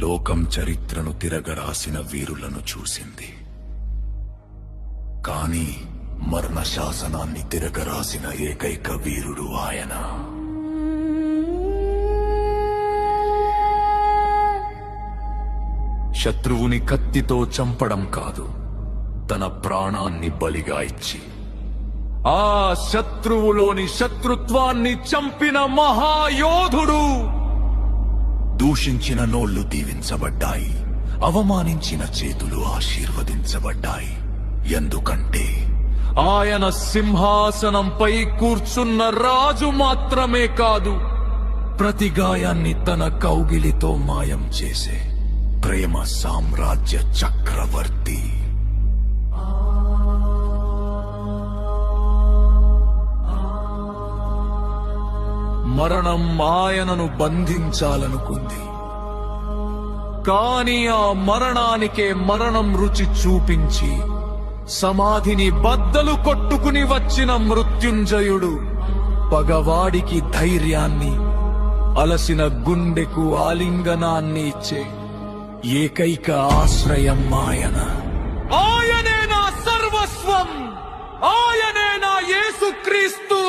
లోకం చరిత్రను తిరగరాసిన వీరులను చూసింది. కాని మరణ శాసనాన్ని తిరగరాసిన ఏకైక వీరుడు ఆయన. శత్రువుని కత్తితో చంపడం కాదు, తన ప్రాణాన్ని బలిగా ఇచ్చి ఆ శత్రువులోని శత్రుత్వాన్ని చంపిన మహాయోధుడు. దూషించిన నోళ్లు దీవించబడ్డాయి, అవమానించిన చేతులు ఆశీర్వదించబడ్డాయి. ఎందుకంటే ఆయన సింహాసనంపై కూర్చున్న రాజు మాత్రమే కాదు, ప్రతి గాయాన్ని తన కౌగిలితో మాయం చేసే ప్రేమ సామ్రాజ్య చక్రవర్తి. మరణం ఆయనను బంధించాలనుకుంది, కాని ఆ మరణానికే మరణం రుచి చూపించి సమాధిని బద్దలు కొట్టుకుని వచ్చిన మృత్యుంజయుడు పగవాడికి ధైర్యాన్ని, అలసిన గుండెకు ఆలింగనాన్ని ఇచ్చే ఏకైక ఆశ్రయం ఆయన. ఆయనే నా సర్వస్వం, ఆయనే నా యేసుక్రీస్తు.